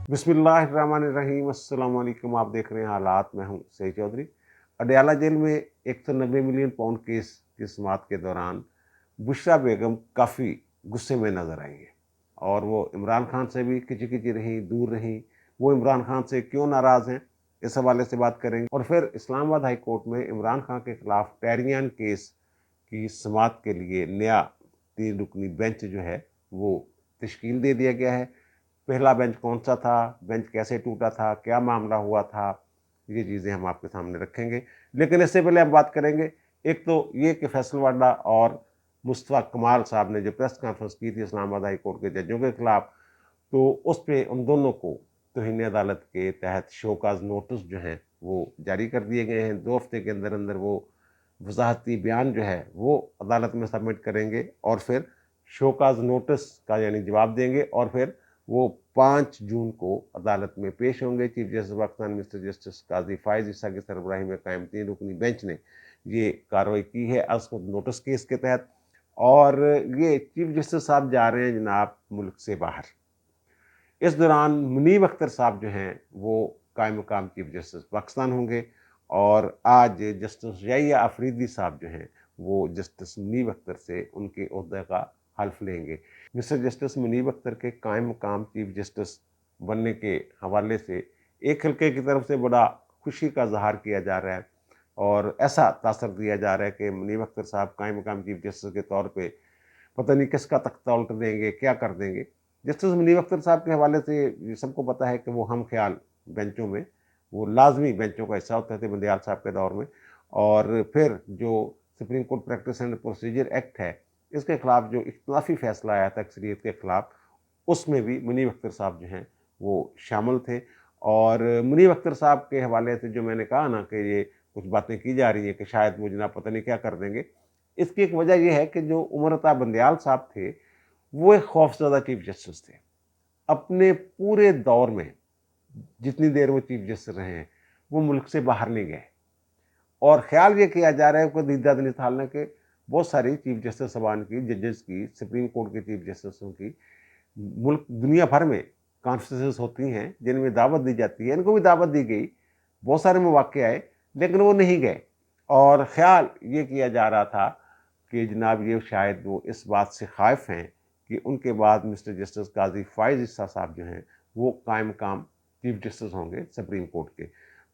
बिस्मिल्लाहिर्रहमानिर्रहीम। अस्सलाम वालेकुम। आप देख रहे हैं हालात। मैं हूं सईद चौधरी। अडयाला जेल में 190 मिलियन पाउंड केस की समाअत के दौरान बुशरा बेगम काफ़ी गुस्से में नज़र आई हैं और वो इमरान खान से भी खिंची खिंची रहीं, दूर रहीं। वो इमरान खान से क्यों नाराज़ हैं, इस हवाले से बात करेंगे। और फिर इस्लामाबाद हाई कोर्ट में इमरान खान के खिलाफ टैरियान केस की समाअत के लिए नया 3 रुकनी बेंच जो है वो तश्कील दे दिया गया है। पहला बेंच कौन सा था, बेंच कैसे टूटा था, क्या मामला हुआ था, ये चीज़ें हम आपके सामने रखेंगे। लेकिन इससे पहले हम बात करेंगे, एक तो ये कि फैसल वाडा और मुस्तफ़ा कमाल साहब ने जो प्रेस कॉन्फ्रेंस की थी इस्लामाबाद हाई कोर्ट के जजों के खिलाफ, तो उस पे उन दोनों को तौहीन अदालत के तहत शोकाज नोटिस जो हैं वो जारी कर दिए गए हैं। 2 हफ्ते के अंदर अंदर वो वजाहती बयान जो है वो अदालत में सबमिट करेंगे और फिर शोकाज नोटिस का यानी जवाब देंगे और फिर वो 5 जून को अदालत में पेश होंगे। Chief justice Pakistan mister justice Qazi Faez Isa की सरबराही में कायम 3 रुकनी बेंच ने ये कार्रवाई की है अस्मद नोटिस केस के तहत। और ये चीफ जस्टिस साहब जा रहे हैं जनाब मुल्क से बाहर। इस दौरान मुनीब अख्तर साहब जो हैं वो कायम मकाम चीफ जस्टिस पाकिस्तान होंगे और आज जस्टिस याहिया अफरीदी साहब जो हैं वो जस्टिस मुनीब अख्तर से उनके ओहदे का हल्फ लेंगे। मिस्टर जस्टिस मुनीब अख्तर के कायम मकाम चीफ जस्टिस बनने के हवाले से एक हल्के की तरफ से बड़ा खुशी का इजहार किया जा रहा है और ऐसा तासर दिया जा रहा है कि मुनीब अख्तर साहब कायम मकाम चीफ जस्टिस के तौर पे पता नहीं किसका तख्ता उल्ट देंगे, क्या कर देंगे। जस्टिस मुनीब अख्तर साहब के हवाले से ये सबको पता है कि वो हम ख्याल बेंचों में, वो लाजमी बेंचों का हिस्सा होते थे बंदियाल साहब के दौर में। और फिर जो supreme court practice and procedure act है, इसके खिलाफ जो इख्तलाफी फैसला आया था अक्सरियत के खिलाफ, उसमें भी मुनीब अख्तर साहब जो हैं वो शामिल थे। और मुनीब अख्तर साहब के हवाले से जो मैंने कहा ना कि ये कुछ बातें की जा रही हैं कि शायद मुझे ना पता नहीं क्या कर देंगे, इसकी एक वजह यह है कि जो उमर अता बंदयाल साहब थे वो एक खौफजदा चीफ जस्टिस थे। अपने पूरे दौर में जितनी देर वो चीफ जस्टिस रहे हैं वो मुल्क से बाहर नहीं गए और ख्याल ये किया जा रहा है कि दीदाद निथालने के बहुत सारी चीफ जस्टिस साहबान की, जजेस की, सुप्रीम कोर्ट के चीफ जस्टिसों की मुल्क दुनिया भर में कॉन्फ्रेंसेस होती हैं जिनमें दावत दी जाती है। इनको भी दावत दी गई, बहुत सारे मौके आए लेकिन वो नहीं गए। और ख्याल ये किया जा रहा था कि जनाब ये शायद वो इस बात से खाइफ हैं कि उनके बाद मिस्टर जस्टिस काजी फायज ईसा साहब जो हैं वो कायम मकाम चीफ जस्टिस होंगे सुप्रीम कोर्ट के।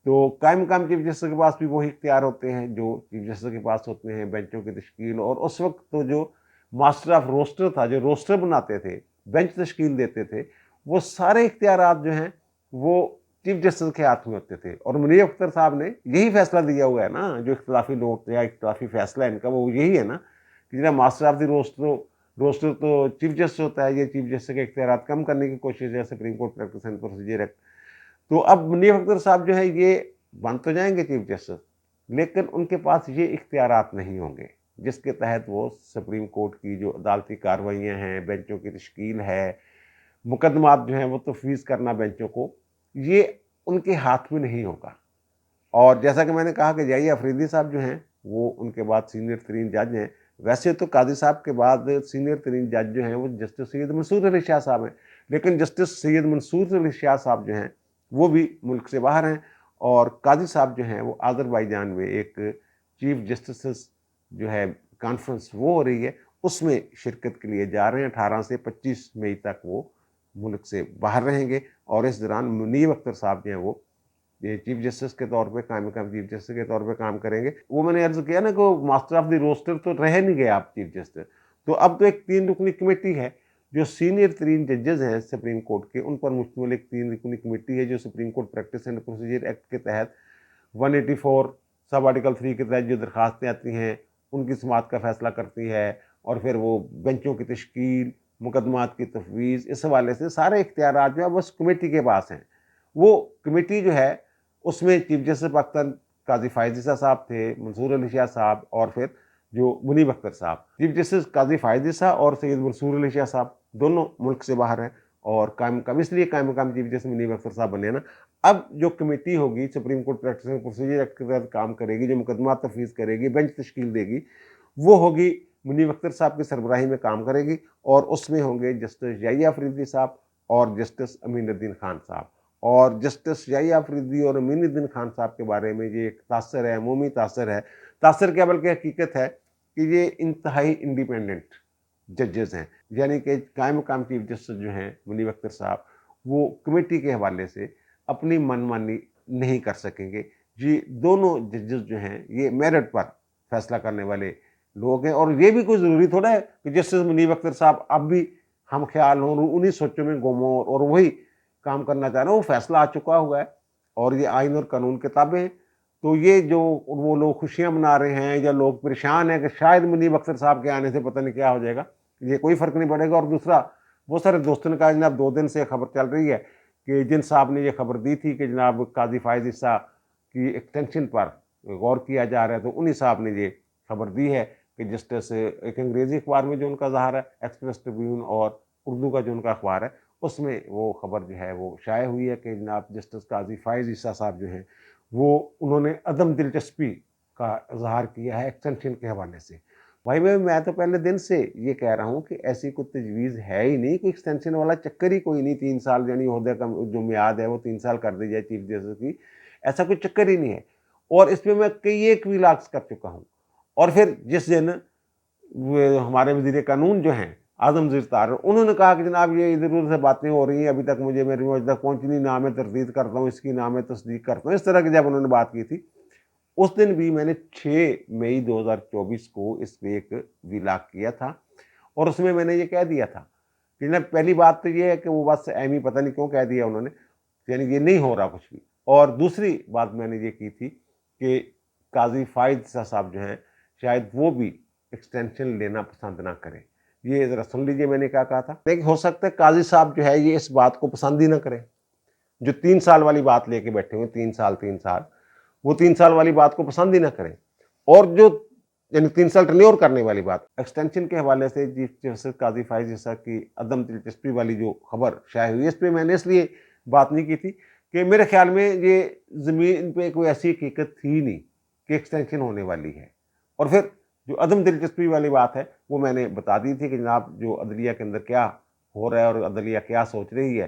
तो कायम मकाम चीफ जस्टिस के पास भी वही इख्तियार होते हैं जो चीफ जस्टिस के पास होते हैं, बेंचों की तश्कील। और उस वक्त तो जो मास्टर ऑफ रोस्टर था, जो रोस्टर बनाते थे, बेंच तश्कील देते थे, वो सारे इख्तियारात जो हैं वो चीफ जस्टिस के हाथ में होते थे। और मुनीब अख्तर साहब ने यही फैसला दिया हुआ है ना, जो इख्तलाफी नोट या इख्तलाफी फैसला है इनका वो यही है ना कि जरा मास्टर ऑफ द रोस्टर तो चीफ जस्टिस होता है। ये चीफ जस्टिस के इख्तियारात कम करने की कोशिश है supreme court practice and procedure act. तो अब मुनीब अख्तर साहब जो है ये बन तो जाएंगे चीफ जस्टिस, लेकिन उनके पास ये इख्तियारात नहीं होंगे जिसके तहत वो सुप्रीम कोर्ट की जो अदालती कार्रवाइयाँ हैं, बेंचों की तश्कील है, मुकदमात जो हैं वो तफवीज़ करना बेंचों को, ये उनके हाथ में नहीं होगा। और जैसा कि मैंने कहा कि याहिया अफरीदी साहब जो हैं वो उनके बाद सीनियर तरीन जज हैं। वैसे तो काजी साहब के बाद सीनियर तरीन जज जो हैं वो जस्टिस सैयद मंसूर अली शाह साहब हैं, लेकिन जस्टिस सैयद मंसूर अली शाह साहब जो हैं वो भी मुल्क से बाहर हैं। और काजी साहब जो हैं वो आज़रबाईजान में एक चीफ जस्टिस जो है कॉन्फ्रेंस वो हो रही है, उसमें शिरकत के लिए जा रहे हैं। 18 से 25 मई तक वो मुल्क से बाहर रहेंगे और इस दौरान मुनीब अख्तर साहब जो हैं वो ये चीफ जस्टिस के तौर पे कायम मकाम चीफ जस्टिस के तौर पे काम करेंगे। वो मैंने अर्ज किया ना कि मास्टर ऑफ द रोस्टर तो रह नहीं गए आप चीफ जस्टिस। तो अब तो एक 3 रुकनी कमेटी है जो सीनियर तरीन जजेस हैं सुप्रीम कोर्ट के, उन पर मुश्तमिल एक 3 रुकनी कमेटी है जो supreme court practice and procedure act के तहत 184 सब आर्टिकल 3 के तहत जो दरखास्तें आती हैं उनकी समाअत का फैसला करती है। और फिर वो बेंचों की तश्कील, मुकदमात की तफवीज़, इस हवाले से सारे इख्तियारात जो है बस कमेटी के पास हैं। वो कमेटी जो है उसमें चीफ जस्टिस पाकिस्तान काजी फायज ईसा साहब थे, मंसूर अली शाह साहब और फिर जो मुनीब अख्तर साहब। चीफ जस्टिस काजी फायज ईसा और सैयद मंसूर अली शाह साहब दोनों मुल्क से बाहर हैं और कायम मकाम, इसलिए कायम मकाम चीफ जस्टिस मुनीब अख्तर साहब बने ना। अब जो कमेटी होगी supreme court practice and procedure act के तहत काम करेगी, जो मुकदमा तफवीज़ करेगी, बेंच तश्कील देगी, वो होगी मुनीब अख्तर साहब की सरबराही में काम करेगी। और उसमें होंगे जस्टिस याहिया अफरीदी साहब اور जस्टिस अमीन उद्दीन खान साहब, और जस्टिस याहिया अफरीदी और अमीन उद्दीन खान साहब के बारे में ये एक तासर है, अमूमी तासर है, तासर क्या बल्कि हकीकत है कि ये इंतहाई इंडिपेंडेंट जजेस हैं, यानी कि कायम मकाम चीफ जस्टिस जो हैं मुनीब अख्तर साहब, वो कमेटी के हवाले से अपनी मनमानी नहीं कर सकेंगे। ये दोनों जजेस जो हैं ये मेरिट पर फैसला करने वाले लोग हैं, और ये भी कोई ज़रूरी थोड़ा है कि जस्टिस मुनीब अख्तर साहब अब भी हम ख्याल हों, उन्हीं सोचों में गुम हों और वही काम करना चाह रहे हैं। वो फैसला आ चुका हुआ है और ये आइन और कानून किताबें हैं। तो ये जो वो लोग खुशियां मना रहे हैं या लोग परेशान हैं कि शायद मुनीब अख्तर साहब के आने से पता नहीं क्या हो जाएगा, ये कोई फ़र्क नहीं पड़ेगा। और दूसरा, बहुत सारे दोस्तों ने कहा जनाब 2 दिन से खबर चल रही है कि जिन साहब ने ये खबर दी थी कि जनाब काजी फायज ईसा की एक्सटेंशन पर गौर किया जा रहा है, तो उन्हीं साहब ने ये खबर दी है कि जस्टिस, एक अंग्रेज़ी अखबार में जो उनका ज़ाहिर है एक्सप्रेस ट्रिब्यून, और उर्दू का जो उनका अखबार है उसमें वो खबर जो है वो शाये हुई है कि जनाब जस्टिस काजी फायज ईसा साहब जो हैं वो उन्होंने अदम दिलचस्पी का इजहार किया है एक्सटेंशन के हवाले से। भाई मैं तो पहले दिन से ये कह रहा हूँ कि ऐसी कोई तजवीज़ है ही नहीं, कोई एक्सटेंशन वाला चक्कर ही कोई नहीं। 3 साल यानी ओहदे का जो मियाद है वो 3 साल कर दी जाए चीफ जस्टिस की, ऐसा कोई चक्कर ही नहीं है। और इसमें मैं कई एक व्लॉग्स कर चुका हूँ। और फिर जिस दिन वो हमारे वज़ीर कानून जो हैं आज़म ज़िरतार, उन्होंने कहा कि जनाब ये इधर-उधर से बातें हो रही हैं, अभी तक मुझे मेरी मुझ तक पहुँची नहीं, ना मैं तरदीद करता हूँ इसकी, ना मैं तस्दीक करता हूँ, इस तरह की जब उन्होंने बात की थी, उस दिन भी मैंने 6 मई 2024 को इस पे एक व्लॉग किया था और उसमें मैंने ये कह दिया था कि जनाब पहली बात तो ये है कि वो बस ऐवें ही पता नहीं क्यों कह दिया उन्होंने, यानी ये नहीं हो रहा कुछ भी। और दूसरी बात मैंने ये की थी कि काजी फायद साहब जो हैं शायद वो भी एक्सटेंशन लेना पसंद ना करें। ये ज़रा सुन लीजिए मैंने क्या कहा था। लेकिन हो सकता है काजी साहब जो है ये इस बात को पसंद ही ना करें, जो 3 साल वाली बात लेके बैठे हुए, 3 साल, वो 3 साल वाली बात को पसंद ही ना करें। और जो यानी 3 साल टर्न्योर करने वाली बात, एक्सटेंशन के हवाले से चीफ जस्टिस काजी फायज ईसा की अदम दिलचस्पी वाली जो खबर शाये हुई, इस पे मैंने इसलिए बात नहीं की थी कि मेरे ख्याल में ये ज़मीन पे कोई ऐसी हकीकत थी नहीं कि एक्सटेंशन होने वाली है। और फिर जो अदम दिलचस्पी वाली बात है वो मैंने बता दी थी कि जनाब जो अदलिया के अंदर क्या हो रहा है और अदलिया क्या सोच रही है,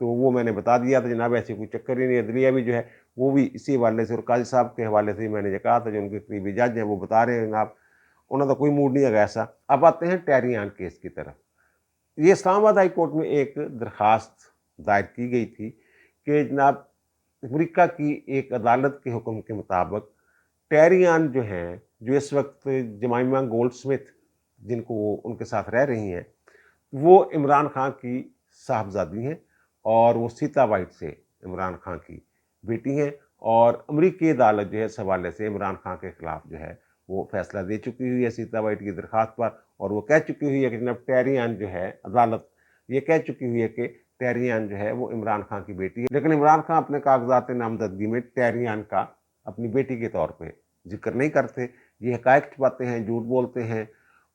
तो वो मैंने बता दिया था। जनाब ऐसी कोई चक्कर ही नहीं, अदलिया भी जो है वो भी इसी हवाले से और काजी साहब के हवाले से मैंने ये कहा था, जो उनके करीबी जज हैं वो बता रहे हैं जनाब उन्होंने तो कोई मूड नहीं है ऐसा। अब आते हैं टैरियान केस की तरफ। ये इस्लामाबाद हाई कोर्ट में एक दरख्वास्त दायर की गई थी कि जनाब अमरीका की एक अदालत के हुक्म के मुताबिक टैरियान जो हैं, जो इस वक्त जमाइमा गोल्ड स्मिथ जिनको वो उनके साथ रह रही हैं, वो इमरान खान की साहबजादी हैं और वो सीता वाइट से इमरान खान की बेटी हैं। और अमरीकी अदालत जो है इस हवाले से इमरान खान के ख़िलाफ़ जो है वो फैसला दे चुकी हुई है सीता वाइट की दरख्वास्त पर, और वो कह चुकी हुई है कि जनाब टैरियान जो है, अदालत ये कह चुकी हुई है कि टैरियान जो है वो इमरान खान की बेटी है। लेकिन इमरान खान अपने कागजात नामजदगी में टैरियान का अपनी बेटी के तौर पर जिक्र नहीं करते, ये हकायक छुपाते हैं, झूठ बोलते हैं।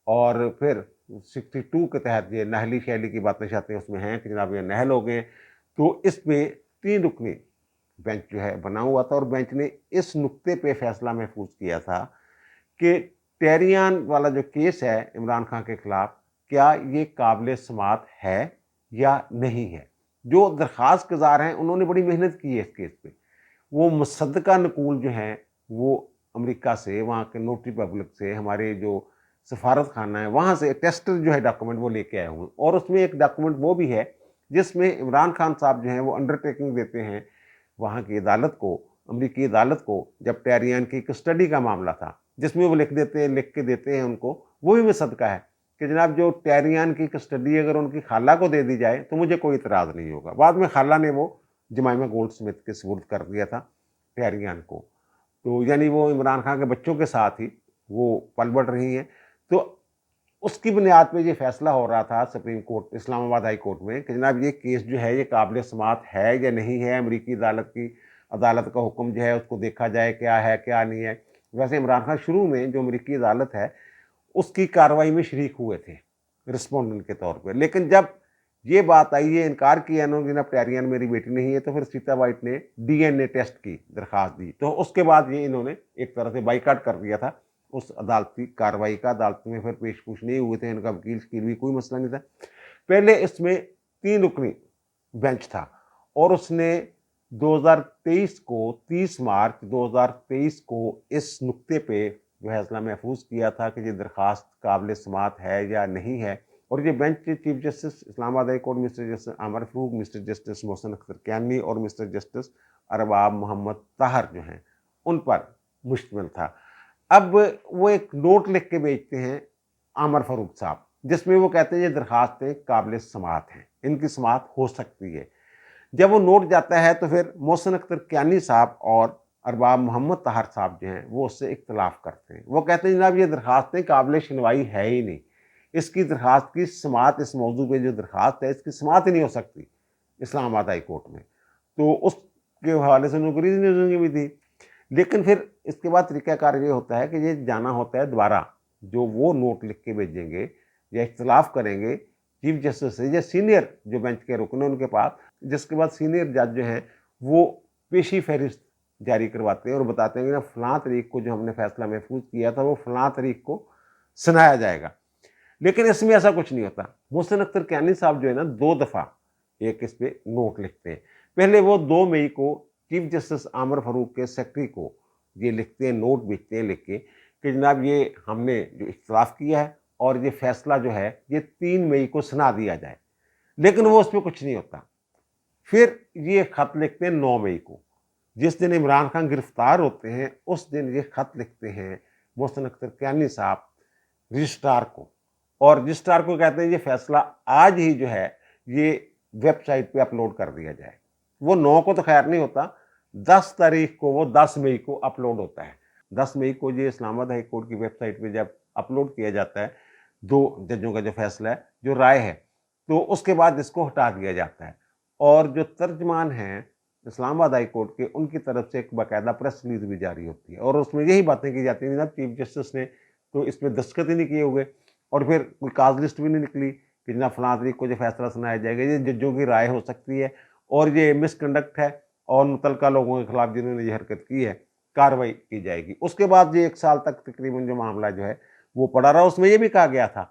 और फिर 62 के तहत ये नहली शैली की बातें शातें उसमें हैं कि जनाब ये नहल हो गए। तो इसमें 3 रुकनी बेंच जो है बना हुआ था और बेंच ने इस नुक्ते पे फैसला महफूज किया था कि टैरियान वाला जो केस है इमरान खान के खिलाफ, क्या ये काबिल समात है या नहीं है। जो दरख्वास्त गुजार हैं उन्होंने बड़ी मेहनत की है इस केस पे। वो मुसद्दका नकूल जो हैं वो अमेरिका से, वहाँ के नोटरी पब्लिक से, हमारे जो सफारत खाना है वहाँ से टेस्टर जो है डॉक्यूमेंट वो लेके आए हुए, और उसमें एक डॉक्यूमेंट वो भी है जिसमें इमरान खान साहब जो हैं वो अंडरटेकिंग देते हैं वहाँ की अदालत को, अमरीकी अदालत को, जब टैरियान की कस्टडी का मामला था, जिसमें वो लिख के देते हैं उनको, वो भी मुसद्दका है कि जनाब जो टैरियान की कस्टडी अगर उनकी खाला को दे दी जाए तो मुझे कोई इतराज़ नहीं होगा। बाद में खाला ने वो जमाइमा गोल्ड स्मिथ के सुपुर्द कर दिया था टैरियान को। तो यानी वो इमरान खान के बच्चों के साथ ही वो पल बढ़ रही हैं। तो उसकी बुनियाद पे ये फैसला हो रहा था supreme court, Islamabad high court में कि जनाब ये केस जो है ये काबिल समात है या नहीं है। अमरीकी अदालत का हुक्म जो है उसको देखा जाए क्या है क्या नहीं है। वैसे इमरान खान शुरू में जो अमरीकी अदालत है उसकी कार्रवाई में शरीक हुए थे रिस्पोंडेंट के तौर पर, लेकिन जब ये बात आई, ये इनकार किया इन्होंने जनाब टैरियान मेरी बेटी नहीं है, तो फिर सीता वाइट ने DNA टेस्ट की दरख्वास्त दी, तो उसके बाद ये इन्होंने एक तरह से बाइकाट कर दिया था उस अदालती कार्रवाई का। अदालत में फिर पेश पूछ नहीं हुए थे, इनका वकील भी कोई मसला नहीं था। पहले इसमें 3 रुकनी बेंच था और उसने 2023 को 30 मार्च 2023 को इस नुक्ते पे फैसला महफूज किया था कि ये दरख्वास्त काबिल समात है या नहीं है। और ये bench chief justice Islamabad high court mister justice आमर फरूक, मिस्टर जस्टिस मोहसिन अख्तर कियानी और मिस्टर जस्टिस अरबाब मोहम्मद ताहर जो हैं उन पर मुश्तमिल था। अब वो एक नोट लिख के भेजते हैं आमर फरूक साहब, जिसमें वो कहते हैं ये दरखास्तें काबिल समात हैं, इनकी समात हो सकती है। जब वो नोट जाता है तो फिर मोहसिन अख्तर कियानी साहब और अरबाब मोहम्मद ताहर साहब जो हैं वो उससे इख्तलाफ करते हैं। वो कहते हैं जनाब ये दरखास्तें काबिल सुनवाई है ही नहीं, इसकी दरखास्त की समात, इस मौजू पे जो दरखास्त है इसकी समात ही नहीं हो सकती इस्लामाबाद हाई कोर्ट में। तो उसके हवाले से उनको रीजनिंग भी थी। लेकिन फिर इसके बाद तरीक़ाकार ये होता है कि ये जाना होता है दोबारा, जो वो नोट लिख के भेजेंगे या इख्तलाफ करेंगे चीफ जस्टिस से या सीनियर जो बेंच के रुकन हैं उनके पास, जिसके बाद सीनियर जज जो हैं वो पेशी फहरिस्त जारी करवाते हैं और बताते हैं कि ना फलां तारीख को जो हमने फैसला महफूज किया था वो फलां तारीख को सुनाया जाएगा। लेकिन इसमें ऐसा कुछ नहीं होता। मोहसिन अख्तर कियानी साहब जो है ना 2 दफ़ा एक इस पे नोट लिखते हैं। पहले वो 2 मई को चीफ जस्टिस आमर फरूक के सेक्रेटरी को ये लिखते हैं, नोट भेजते हैं लिख के कि जनाब ये हमने जो इख्तलाफ किया है और ये फैसला जो है ये 3 मई को सुना दिया जाए। लेकिन वो उस पर कुछ नहीं होता। फिर ये खत लिखते हैं 9 मई को, जिस दिन इमरान खान गिरफ्तार होते हैं उस दिन ये खत लिखते हैं मोहसिन अख्तर कियानी साहब रजिस्ट्रार को, और रजिस्ट्रार को कहते हैं ये फैसला आज ही जो है ये वेबसाइट पे अपलोड कर दिया जाए। वो 9 को तो खैर नहीं होता, 10 तारीख को, वो 10 मई को अपलोड होता है। 10 मई को ये इस्लामाबाद हाई कोर्ट की वेबसाइट पे जब अपलोड किया जाता है 2 जजों का जो फैसला है, जो राय है, तो उसके बाद इसको हटा दिया जाता है और जो तर्जमान हैं इस्लामाबाद हाई कोर्ट के उनकी तरफ से एक बाकायदा प्रेस रिलीज भी जारी होती है और उसमें यही बातें की जाती हैं जनाब चीफ जस्टिस ने तो इस पर दस्तखत ही नहीं किए हुए और फिर कोई काज लिस्ट भी नहीं निकली कि जनाब फलां तारीख को जो फैसला सुनाया जाएगा, ये जजों की राय हो सकती है और ये मिसकंडक्ट है और मुतलका लोगों के खिलाफ जिन्होंने ये हरकत की है कार्रवाई की जाएगी। उसके बाद ये 1 साल तक तकरीबन जो मामला जो है वो पड़ा रहा। उसमें ये भी कहा गया था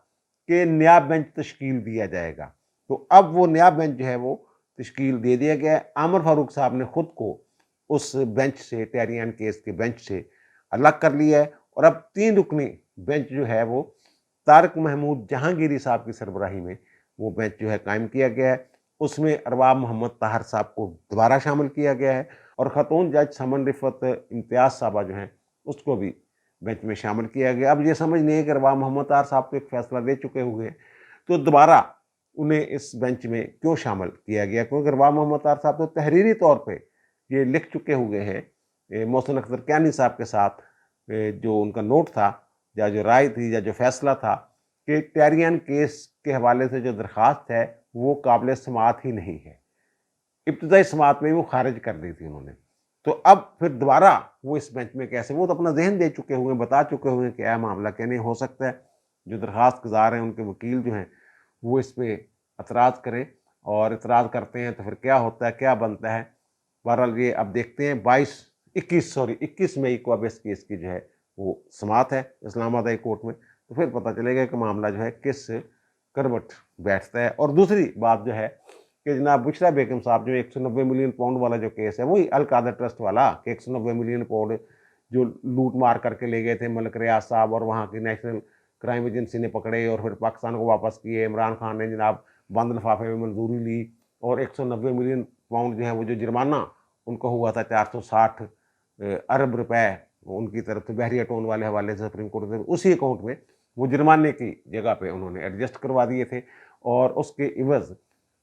कि नया बेंच तश्कील दिया जाएगा। तो अब वो नया बेंच जो है वो तश्कील दे दिया गया है। आमर फारूक साहब ने खुद को उस बेंच से, टेहरियान केस के बेंच से अलग कर लिया है और अब 3 रुकनी बेंच जो है वो तारिक महमूद जहांगीरी साहब की सरबराही में वो बेंच जो है कायम किया गया है। उसमें अरबाब मोहम्मद ताहर साहब को दोबारा शामिल किया गया है और ख़तून जज समन रिफत इम्तियाज़ साहबा जो हैं उसको भी बेंच में शामिल किया गया। अब ये समझ नहीं है कि अरबाब मोहम्मद ताहर साहब तो एक फैसला दे चुके हुए हैं तो दोबारा उन्हें इस बेंच में क्यों शामिल किया गया, क्योंकि अरबाब मोहम्मद ताहर साहब तो तहरीरी तौर पर ये लिख चुके हुए हैं मोहसिन अख्तर कियानी साहब के साथ जो उनका नोट था या जो राय थी या जो फैसला था कि टेहरियान केस के हवाले से जो दरख्वास्त है वो काबिल समात ही नहीं है। इब्तदाई समात में वो खारिज कर दी थी उन्होंने। तो अब फिर दोबारा वो इस बेंच में कैसे, वो तो अपना जहन दे चुके हुए हैं, बता चुके हुए हैं क्या मामला क्या नहीं हो सकता है। जो दरख्वास्त गुजार हैं उनके वकील जो हैं वो इस पर एतराज़ करें और एतराज़ करते हैं तो फिर क्या होता है, क्या बनता है। बहरहाल ये अब देखते हैं 21 मई को अब इस केस की जो है वो समात है इस्लामाबाद हाई कोर्ट में, तो फिर पता चलेगा कि मामला जो है किस करवट बैठता है। और दूसरी बात जो है कि जनाब बुशरा बेगम साहब जो 190 मिलियन पाउंड वाला जो केस है वही अल कादर ट्रस्ट वाला कि 190 मिलियन पाउंड जो लूट मार करके ले गए थे मलिक रियाज साहब और वहाँ की नेशनल क्राइम एजेंसी ने पकड़े और फिर पाकिस्तान को वापस किए। इमरान खान ने जनाब बंद लिफाफे में मंजूरी ली और 190 मिलियन पाउंड जो है वो जो जुर्माना उनको हुआ था 460 अरब रुपए उनकी तरफ से बहरिया टोन वाले हवाले से सुप्रीम कोर्ट से उसी अकाउंट में वो जुर्माने की जगह पे उन्होंने एडजस्ट करवा दिए थे और उसके इवज़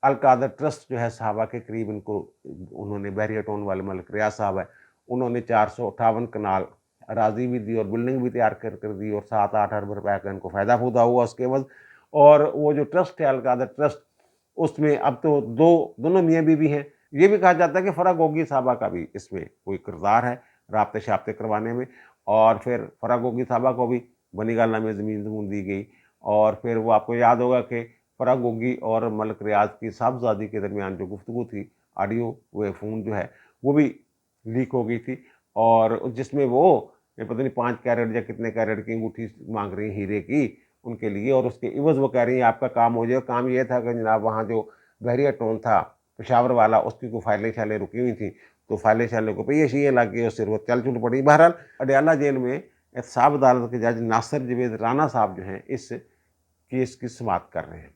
अल कादर ट्रस्ट जो है साहबा के करीब इनको उन्होंने बहरिया टोन वाले मलिक रियाज साहब है उन्होंने 458 कनाल अराजी भी दी और बिल्डिंग भी तैयार कर दी और 7-8 अरब रुपए का इनको फ़ायदा फूदा हुआ उसके एवज़। और वो जो ट्रस्ट है अल कादर ट्रस्ट उसमें अब तो दोनों मियाँ बीवी हैं। ये भी कहा जाता है कि फ़रा गोगी साहबा का भी इसमें कोई किरदार है राब्ते शाब्ते करवाने में। और फिर फ़रा गोगी साहबा को भी बनी गाला में ज़मीन दी गई और फिर वो आपको याद होगा कि फ़रा गोगी और मलिक रियाज की साहबजादी के दरमियान जो गुफ्तगू थी ऑडियो वो फ़ोन जो है वो भी लीक हो गई थी और जिसमें वो पता नहीं 5 कैरेट या कितने कैरेट की अंगूठी मांग रही हीरे की उनके लिए और उसके इवज़ वो कह रही हैं आपका काम हो जाए। काम ये था कि जनाब वहाँ जो बहरिया टोन था पेशावर वाला, उसकी कोई फाइलें शाइलें रुकी हुई थी, तो फाइलें शाइलें को पेश ये लग गए, उससे वो चल चुल पड़ी। बहरहाल अडयाला जेल में एहतसाब अदालत के जज नासिर जवेद राना साहब जो हैं इस केस की समाअत कर रहे हैं।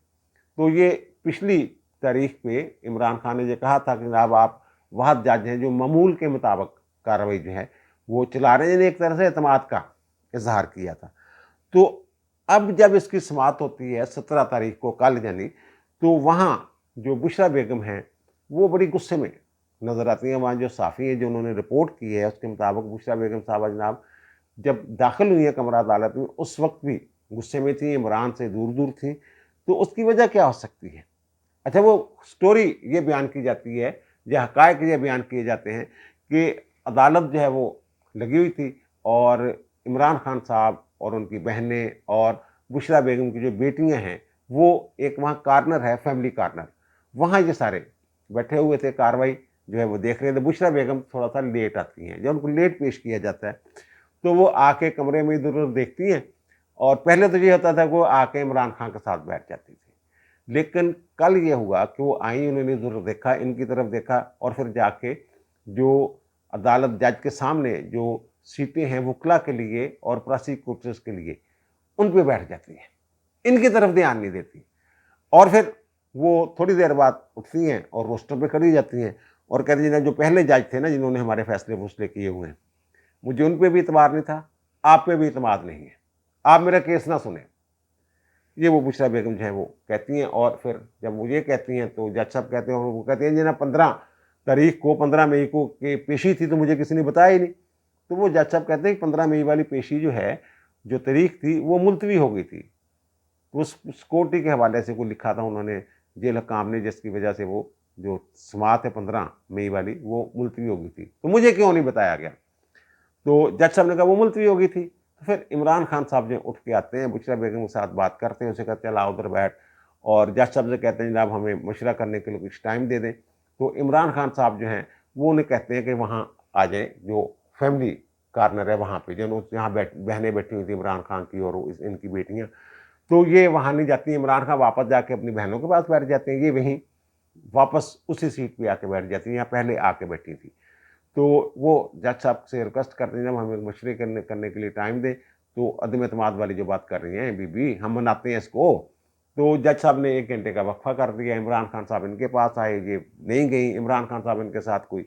तो ये पिछली तारीख पे इमरान खान ने ये कहा था कि जनाब आप वह जज हैं जो मामूल के मुताबिक कार्रवाई जो है वो चला रहे हैं, एक तरह से एतमाद का इजहार किया था। तो अब जब इसकी समाअत होती है 17 तारीख को, कल यानी, तो वहाँ जो बुशरा बेगम हैं वो बड़ी गुस्से में नज़र आती हैं। वहाँ जो साफ़ी हैं जो उन्होंने रिपोर्ट की है उसके मुताबिक बुशरा बेगम साहबा जनाब जब दाखिल हुई है कमरा अदालत में उस वक्त भी गुस्से में थी, इमरान से दूर दूर थी। तो उसकी वजह क्या हो सकती है? अच्छा, वो स्टोरी ये बयान की जाती है, ये हक़ाइक़ ये बयान किए जाते हैं कि अदालत जो है वो लगी हुई थी और इमरान खान साहब और उनकी बहनें और बुशरा बेगम की जो बेटियां हैं वो एक वहाँ कॉर्नर है, फैमिली कॉर्नर, वहाँ ये सारे बैठे हुए थे, कार्रवाई जो है वो देख रहे थे। बुशरा बेगम थोड़ा सा लेट आती हैं, जब उनको लेट पेश किया जाता है तो वो आके कमरे में इधर उधर देखती हैं और पहले तो ये होता था कि वो आके इमरान खान के साथ बैठ जाती थी। लेकिन कल ये हुआ कि वो आई, उन्होंने इधर देखा, इनकी तरफ देखा और फिर जाके जो अदालत जज के सामने जो सीटें हैं वकला के लिए और प्रोसिक्यूटर्स के लिए उन पे बैठ जाती हैं, इनकी तरफ ध्यान नहीं देती। और फिर वो थोड़ी देर बाद उठती हैं और रोस्टर पे खड़ी जाती हैं और कहती हैं जो पहले जज थे ना जिन्होंने हमारे फैसले फूसले किए हुए हैं, मुझे उन पे भी इतबार नहीं था, आप पे भी इतमाद नहीं है, आप मेरा केस ना सुने। ये वो बुशरा बेगम जो है वो कहती हैं। और फिर जब वो ये कहती हैं तो जज साहब कहते हैं, और वो कहते हैं जी ना 15 तारीख को 15 मई को के पेशी थी तो मुझे किसी ने बताया ही नहीं। तो वो जज साहब कहते हैं कि 15 मई वाली पेशी जो है, जो तारीख थी वो मुलतवी हो गई थी। तो उस सिक्योरिटी के हवाले से कोई लिखा था उन्होंने जेल हकाम ने, जिसकी वजह से वो जो समाअत है 15 मई वाली वो मुलतवी हो गई थी, तो मुझे क्यों नहीं बताया गया। तो जज साहब ने कहा वो मुलतवी हो गई थी। तो फिर इमरान खान साहब जो उठ के आते हैं, बुशरा बेगम के साथ बात करते हैं, उसे कहते हैं ला उधर बैठ, और जज साहब से कहते हैं जनाब हमें मशवरा करने के लिए कुछ टाइम दे दें। तो इमरान खान साहब जो हैं वो उन्हें कहते हैं कि वहाँ आ जाएँ, जो फैमिली कॉर्नर है वहाँ पे, जो यहाँ बहनें बैठी हुई थी इमरान खान की और इनकी बेटियाँ, तो ये वहाँ नहीं जाती। इमरान खान वापस जाके अपनी बहनों के पास बैठ जाते हैं, ये वहीं वापस उसी सीट पे आके बैठ जाती हैं, यहाँ पहले आके बैठी थी। तो वो जज साहब से रिक्वेस्ट करते हैं जब हमें मशवरे करने के लिए टाइम दें। तो अदम एतमाद वाली जो बात कर रही हैं बीबी, हम मनाते हैं इसको। तो जज साहब ने 1 घंटे का वक्फा कर दिया। इमरान खान साहब इनके पास आए, ये नहीं गई। इमरान खान साहब इनके साथ कोई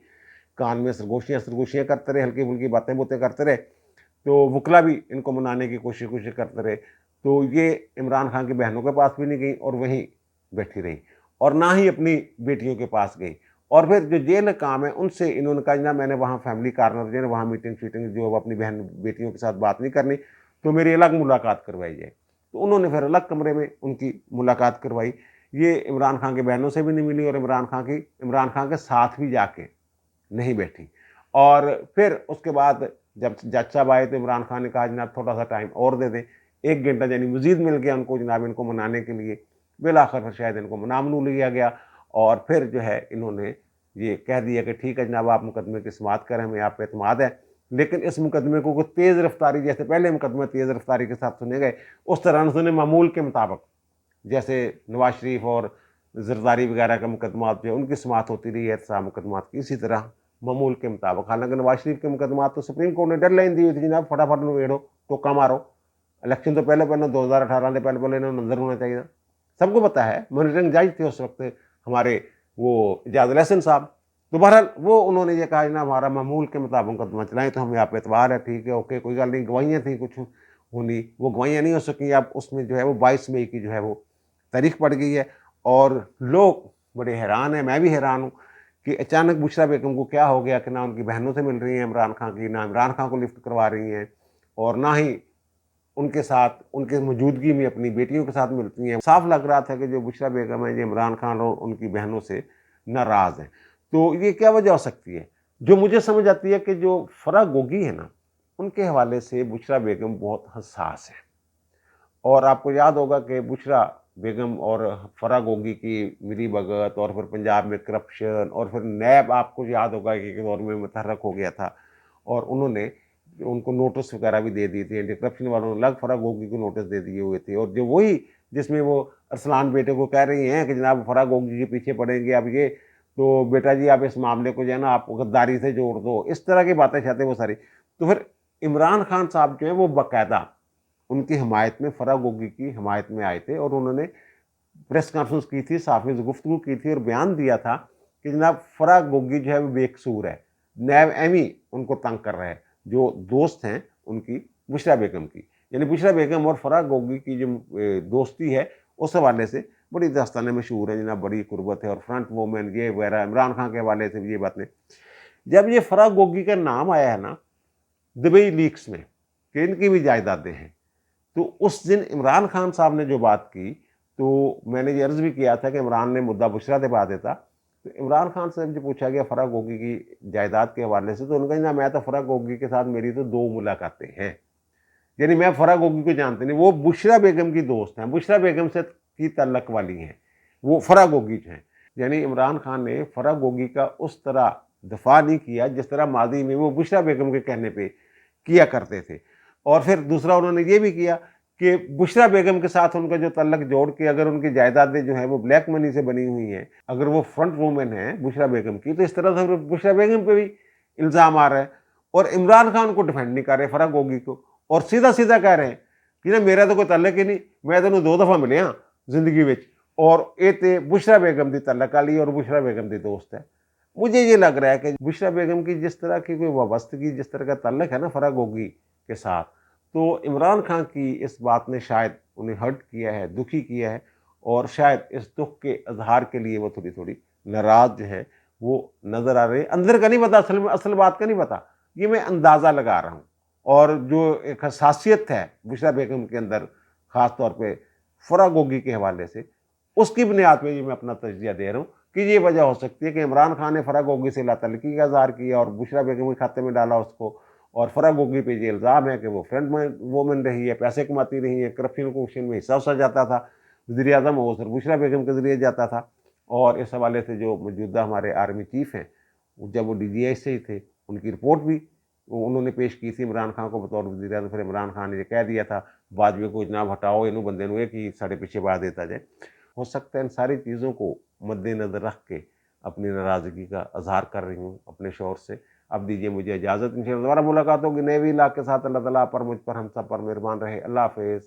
कान में सरगोशियाँ करते रहे, हल्की फुल्की बातें बूतें करते रहे। तो वकला भी इनको मनाने की कोशिश करते रहे। तो ये इमरान खान की बहनों के पास भी नहीं गई और वहीं बैठी रही, और ना ही अपनी बेटियों के पास गई। और फिर जो जेल काम है उनसे इन्होंने कहा ना मैंने वहाँ फैमिली कॉर्नर जो है वहाँ मीटिंग शीटिंग जो अपनी बहन बेटियों के साथ बात नहीं करनी, तो मेरी अलग मुलाकात करवाई जाए। तो उन्होंने फिर अलग कमरे में उनकी मुलाकात करवाई। ये इमरान खान की बहनों से भी नहीं मिली और इमरान खान के साथ भी जाके नहीं बैठी। और फिर उसके बाद जब जज साहब आए तो इमरान खान ने कहा जनाब थोड़ा सा टाइम और दे दें, 1 घंटा यानी मजीद मिल गया उनको जनाब इनको मनाने के लिए। बिलाखिर फिर शायद इनको मना लिया गया और फिर जो है इन्होंने ये कह दिया कि ठीक है जनाब आप मुकदमे की समाअत करें, हमें आप पे एतमाद है, लेकिन इस मुकदमे को तेज़ रफ्तारी, जैसे पहले मुकदमे तेज़ रफ्तारी के साथ सुने गए उस तरह सुने मामूल के मुताबिक, जैसे नवाज शरीफ और जरदारी वगैरह का मुकदमात जो है उनकी समाअत होती रही है एहतसाब मुकदमात की, इसी तरह मामूल के मुताबिक। हालांकि नवाज शरीफ के मुकदमात तो सुप्रीम कोर्ट ने डेडलाइन दी हुई थी जनाब फटाफट नवेड़ो, टोका मारो, इलेक्शन तो पहले 2018 से पहले इन्हें नजर होना चाहिए था। सबको पता है, मॉनिटरिंग जज थे उस वक्त हमारे वो इजाज़ हसन साहब। तो बहरहाल वो उन्होंने ये कहा ना हमारा मामूल के मुताबिक मुकदमा चलाएं, तो हमें आप एतबार है, ठीक है, ओके, कोई गल नहीं। गवाहियाँ थी कुछ होनी, वो गवाहियाँ नहीं हो सकी। अब उसमें जो है वो 22 मई की जो है वो तारीख पड़ गई है और लोग बड़े हैरान हैं, मैं भी हैरान हूँ कि अचानक बुशरा बेगम को क्या हो गया कि ना उनकी बहनों से मिल रही हैं इमरान खान की, ना इमरान खान को लिफ्ट करवा रही हैं और ना ही उनके साथ उनके मौजूदगी में अपनी बेटियों के साथ मिलती हैं। साफ लग रहा था कि जो बुशरा बेगम है ये इमरान खान और उनकी बहनों से नाराज़ हैं। तो ये क्या वजह हो सकती है? जो मुझे समझ आती है कि जो फराह गोगी है ना, उनके हवाले से बुशरा बेगम बहुत हसास है। और आपको याद होगा कि बुशरा बेगम और फराह गोगी की मिली भगत और फिर पंजाब में करप्शन और फिर नैब, आपको याद होगा कि एक दौर में मुतहर्रक हो गया था और उन्होंने उनको नोटिस वगैरह भी दे दिए थे, एंटी करप्शन वालों ने अलग फराह गोगी को नोटिस दे दिए हुए थे। और जो वही जिसमें वो अरसलान बेटे को कह रही हैं कि जनाब फराह गोगी के पीछे पड़ेंगे अब ये, تو بیٹا جی آپ اس معاملے کو جو ہے نا آپ غداری سے جوڑ دو، اس طرح کی باتیں چاہتے ہیں وہ ساری. تو پھر عمران خان صاحب جو ہیں وہ باقاعدہ ان کی حمایت میں، فرح گوگی کی حمایت میں آئے تھے، اور انہوں نے پریس کانفرنس کی تھی، صحافیوں سے گفتگو کی تھی اور بیان دیا تھا کہ جناب فرح گوگی جو ہے وہ بے قصور ہے، نیب ایمی ان کو تنگ کر رہا ہے، جو دوست ہیں ان کی بشریٰ بیگم کی، یعنی بشریٰ بیگم اور فرح گوگی کی جو دوستی ہے اس حوالے سے بڑی داستانیں مشہور ہیں جناب، بڑی قربت ہے، اور فرنٹ وومن یہ وغیرہ عمران خان کے حوالے سے بھی یہ باتیں. جب یہ فرح گوگی کا نام آیا ہے نا دبئی لیکس میں کہ ان کی بھی جائیدادیں ہیں، تو اس دن عمران خان صاحب نے جو بات کی تو میں نے یہ عرض بھی کیا تھا کہ عمران نے مدعا بشریٰ دبا دیتا. تو عمران خان سے جو پوچھا گیا فرح گوگی کی جائیداد کے حوالے سے، تو ان کا جناب میں تو فرح گوگی کے ساتھ میری تو 2 ملاقاتیں ہیں، یعنی میں فرح گوگی کو جانتے نہیں، وہ بشریٰ بیگم کی دوست ہیں، بشریٰ بیگم سے کی تعلق والی ہیں وہ فرح گوگی ہیں. یعنی عمران خان نے فرح گوگی کا اس طرح دفاع نہیں کیا جس طرح ماضی میں وہ بشریٰ بیگم کے کہنے پہ کیا کرتے تھے. اور پھر دوسرا انہوں نے یہ بھی کیا کہ بشریٰ بیگم کے ساتھ ان کا جو تعلق جوڑ کے اگر ان کی جائیدادیں جو ہیں وہ بلیک منی سے بنی ہوئی ہیں، اگر وہ فرنٹ وومن ہیں بشریٰ بیگم کی، تو اس طرح سے بشریٰ بیگم پہ بھی الزام آ رہا ہے. اور عمران خان کو ڈیفینڈ نہیں کر رہے فرح گوگی کو، اور سیدھا سیدھا کہہ رہے ہیں کہ نا میرا تو کوئی تعلق ہی نہیں، میں تو 2 دفعہ ملے ہاں زندگی وچ، اور یہ تے بشریٰ بیگم دی تعلق والی اور بشریٰ بیگم دی دوست ہے. مجھے یہ لگ رہا ہے کہ بشریٰ بیگم کی جس طرح کی کوئی وابستگی، جس طرح کا تعلق ہے نا فرح گوگی کے ساتھ، تو عمران خان کی اس بات نے شاید انہیں ہرٹ کیا ہے، دکھی کیا ہے، اور شاید اس دکھ کے اظہار کے لیے وہ تھوڑی تھوڑی ناراض جو ہے وہ نظر آ رہے ہیں. اندر کا نہیں پتا، اصل بات کا نہیں پتا، یہ میں اندازہ لگا رہا ہوں. اور جو ایک حساسیت ہے بشریٰ بیگم کے اندر خاص طور پہ فرح گوگی کے حوالے سے، اس کی بنیاد پہ یہ میں اپنا تجزیہ دے رہا ہوں کہ یہ وجہ ہو سکتی ہے کہ عمران خان نے فرح گوگی سے لا تعلقی کا اظہار کیا اور بشریٰ بیگم کے کھاتے میں ڈالا اس کو، اور فرح گوگی پہ یہ الزام ہے کہ وہ فرنٹ وومن رہی ہے، پیسے کماتی رہی ہے، کرپشن میں حصہ اسا جاتا تھا، وزیر اعظم وہ سر بشریٰ بیگم کے ذریعے جاتا تھا. اور اس حوالے سے جو موجودہ ہمارے آرمی چیف ہیں جب وہ DGI سے ہی تھے، ان کی رپورٹ بھی انہوں نے پیش کی تھی عمران خان کو بطور وزیر اعظم. پھر عمران خان نے یہ کہہ دیا تھا باجوے کو جناب ہٹاؤ، انہوں بندے نو ایک ہی ساڑھے پیچھے بڑھا دیتا جائے. ہو سکتا ہے ان ساری چیزوں کو مد نظر رکھ کے اپنی ناراضگی کا اظہار کر رہی ہوں اپنے شوہر سے. اب دیجیے مجھے اجازت، انشاءاللہ دوبارہ ملاقات ہوگی نئے وی لاکھ کے ساتھ. اللہ تعالیٰ پر، مجھ پر، ہم سب پر مہربان رہے. اللہ حافظ.